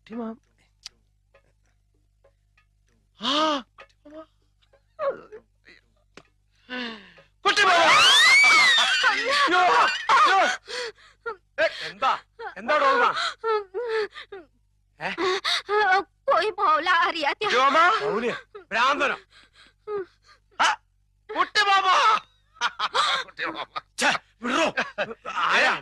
കുട്ടിമാമ എന്താ എന്താ ഡോൾമ कोई मौला आ ഭ്രാന്തനോ കുട്ടിമാമ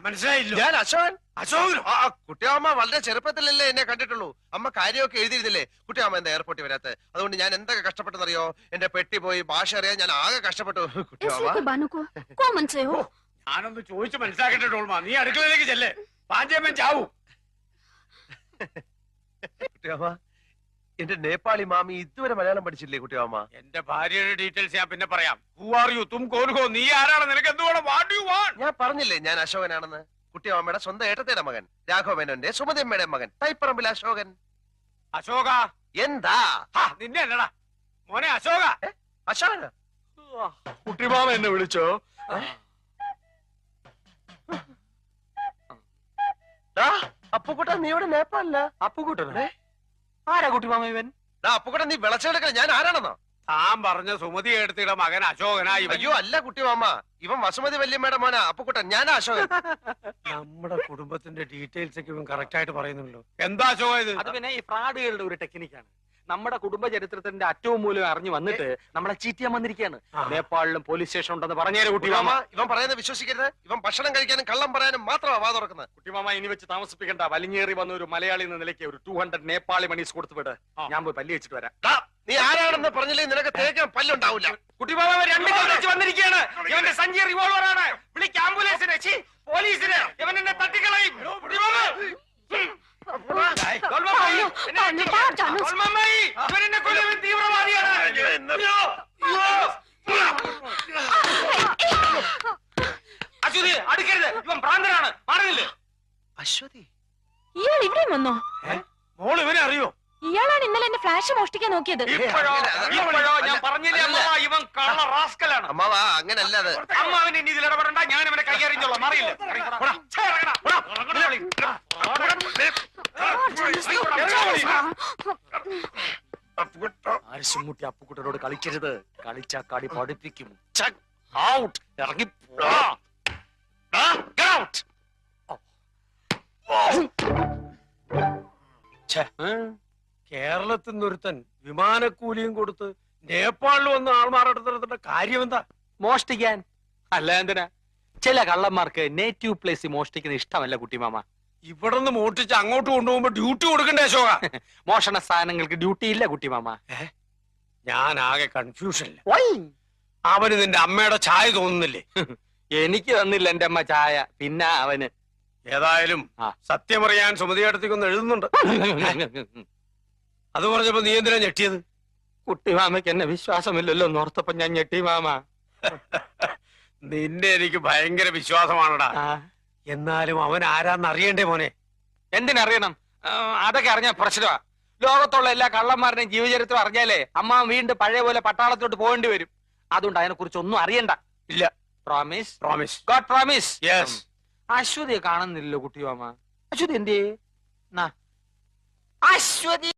മനസ്സിലായില്ലോ ഞാൻ അശോകൻ. അശോകനോ? കുട്ടിയമ്മ വളരെ ചെറുപ്പത്തിലല്ലേ എന്നെ കണ്ടിട്ടുള്ളൂ. അമ്മ കാര്യമൊക്കെ എഴുതിയിരുന്നില്ലേ? കുട്ടിയമ്മ എന്താ എയർപോർട്ടിൽ വരാത്ത? അതുകൊണ്ട് ഞാൻ എന്തൊക്കെ കഷ്ടപ്പെട്ടെന്നറിയോ? എന്റെ പെട്ടി പോയി, ഭാഷ അറിയാൻ ഞാൻ ആകെ കഷ്ടപ്പെട്ടു. ഞാനൊന്ന് ചോദിച്ചു മനസ്സിലാക്കട്ടെ ഡോൾമ. നീ അടുക്കളയിലേക്ക് ചെല്ലേ, പാഞ്ചേമ്മൻ ചാവൂ. കുട്ടിയമ്മ, എന്റെ നേപ്പാളി മാമി ഇതുവരെ മലയാളം പഠിച്ചില്ലേ കുട്ടിയമ്മ? എന്റെ ഭാര്യയുടെ ഡീറ്റെയിൽസ് ഞാൻ പിന്നെ പറയാം. Who are you? തും കോൻ ഹോ? നീ ആരാണ്? നിനക്ക് എന്തുവേണം? What do you want? ഞാൻ പറഞ്ഞില്ലേ ഞാൻ അശോകനാണെന്ന്. കുട്ടിയമ്മയുടെ സ്വന്തം ഏട്ടത്തിയുടെ മകൻ, രാഘവ മേനോന്റെ സുമതിയമ്മയുടെ മകൻ, തൈപ്പറമ്പിൽ അശോകൻ. അശോക എന്താ? നിന്നെ അല്ലടാ മോനെ, അശോക. അശോകന? കുട്ടിമാമ എന്നെ വിളിച്ചോ? അപ്പുക്കുട്ടൻ, നീ ഇവിടെ നേപ്പാളില്ല? അപ്പുക്കുട്ടനെ ആരാ കുട്ടിമാമ ഇവൻ? അപ്പുക്കുട്ടൻ, നീ വിളച്ചെടുക്കണ ഞാൻ ആരാണെന്നോ? താൻ പറഞ്ഞ സുമതി എടുത്തിയുടെ മകൻ അശോകനായി. അയ്യോ അല്ല കുട്ടിമാമ, ഇവൻ വസുമതി വല്യമ്മയുടെ മോനാ അപ്പുക്കുട്ടൻ. ഞാനാ അശോകൻ. നമ്മുടെ കുടുംബത്തിന്റെ ഡീറ്റെയിൽസ് ഒക്കെ ഇവൻ കറക്റ്റ് ആയിട്ട് പറയുന്നുള്ളൂ. എന്താ അശോക ഇത്? അത് പിന്നെ ഈ ഫ്രാഡുകളുടെ ഒരു ടെക്നിക്കാണ്. നമ്മുടെ കുടുംബ ചരിത്രത്തിന്റെ അറ്റവും മൂലം അറിഞ്ഞു വന്നിട്ട് നമ്മളെ ചീറ്റിയാൻ വന്നിരിക്കുകയാണ്. നേപ്പാളിലും പോലീസ് സ്റ്റേഷൻ ഉണ്ടെന്ന് പറഞ്ഞേരെ കുട്ടിമാമ. ഇവൻ പറയുന്നത് വിശ്വസിക്കരുത്. ഇവൻ ഭക്ഷണം കഴിക്കാനും കള്ളം പറയാനും മാത്രമാ വാ തുറക്കുന്നത്. കുട്ടിമാമ, ഇനി വെച്ച് താമസിപ്പിക്കണ്ട. വലിഞ്ഞേറി വന്ന ഒരു മലയാളി എന്ന നിലയ്ക്ക് ഒരു 200 നേപ്പാളി മണീസ് കൊടുത്തു വിട്. ഞാൻ പോയി പല്ലി വെച്ചിട്ട് വരാം. നീ ആരാണെന്ന് പറഞ്ഞില്ലേ നിനക്ക് തേക്കാൻ പല്ലുണ്ടാവില്ല. കുട്ടിമാമ 2 കല്ല് വെച്ച് വന്നിരിക്കുകയാണ്. ഇവന്റെ സഞ്ചി റിവോൾവർ ആണ്. വിളിക്ക് ആംബുലൻസിനെ, പോലീസിനെ. ഇവൻ എന്നെ തട്ടിക്കളയും. അശ്വതി, അടുക്കരുത്. ഇവൻ ഭ്രാന്തനാണ്. മാറുന്നില്ലേ? അശ്വതി, ഇയാൾ ഇവിടെയും വന്നോ? മോൾ ഇവനെ അറിയോ? ഇയാളാണ് ഇന്നലെ എന്നെ ഫ്ലാഷ് മോഷ്ടിക്കാൻ നോക്കിയത്. ഇപ്പോഴോ ഞാൻ പറഞ്ഞില്ലേ അമ്മാവ, ഇവൻ കള്ള റാസ്കലാണ്. അമ്മാവാ അങ്ങനല്ല അത്. അമ്മാവൻ ഇനി ഇതിൽ ഇടപെടണ്ട. ഞാൻ അവനെ കൈകാര്യം മാറിയില്ല. ആരിശുമുട്ടി അപ്പുക്കുട്ടനോട് കളിക്കരുത്. കളിച്ചാ കാടി പഠിപ്പിക്കും. ഇറങ്ങി കേരളത്തിൽ നിന്നൊരുത്തൻ വിമാനക്കൂലിയും കൊടുത്ത് നേപ്പാളിൽ വന്ന് ആൾമാറെടുത്തിടത്തിന്റെ കാര്യം എന്താ? മോഷ്ടിക്കാൻ. അല്ല എന്തിനാ? ചില കള്ളന്മാർക്ക് നേറ്റീവ് പ്ലേസ് മോഷ്ടിക്കുന്ന ഇഷ്ടമല്ല കുട്ടിമാമ. ഇവിടെ നിന്ന് മോഷ്ടിച്ച് അങ്ങോട്ട് കൊണ്ടുപോകുമ്പോ ഡ്യൂട്ടി കൊടുക്കണ്ടേ അശോക? മോഷണ സാധനങ്ങൾക്ക് ഡ്യൂട്ടി ഇല്ല കുട്ടിമാമ. ഞാൻ ആകെ കൺഫ്യൂഷനില്ല. അവന് നിന്റെ അമ്മയുടെ ചായ തോന്നുന്നില്ലേ? എനിക്ക് തന്നില്ല എന്റെ അമ്മ ചായ, പിന്നെ അവന്. ഏതായാലും സത്യമറിയാൻ സുമതിയേട്ടത്തിക്കൊന്ന് എഴുതുന്നുണ്ട്. അത് പറഞ്ഞപ്പോ നീ എന്തിനാ ഞെട്ടിയത്? കുട്ടിമാമയ്ക്ക് എന്നെ വിശ്വാസമില്ലല്ലോ എന്നോർത്തപ്പോ ഞാൻ ഞെട്ടി മാമ. നിന്നെ എനിക്ക് ഭയങ്കര വിശ്വാസമാണടാ. എന്നാലും അവൻ ആരാന്ന് അറിയണ്ടേ മോനെ? എന്തിനറിയണം? അതൊക്കെ അറിഞ്ഞ പ്രശ്നമാ. ലോകത്തുള്ള എല്ലാ കള്ളന്മാരുടെയും ജീവചരിത്രം അറിഞ്ഞാലേ അമ്മ വീണ്ടും പഴയ പോലെ പട്ടാളത്തോട്ട് പോകേണ്ടി വരും. അതുകൊണ്ട് അതിനെ കുറിച്ച് ഒന്നും അറിയണ്ട. ഇല്ല. Promise? Promise. God promise. Yes. അശ്വതിയെ കാണുന്നില്ലല്ലോ കുട്ടിമാമ. അശ്വതി എന്തേ? അശ്വതി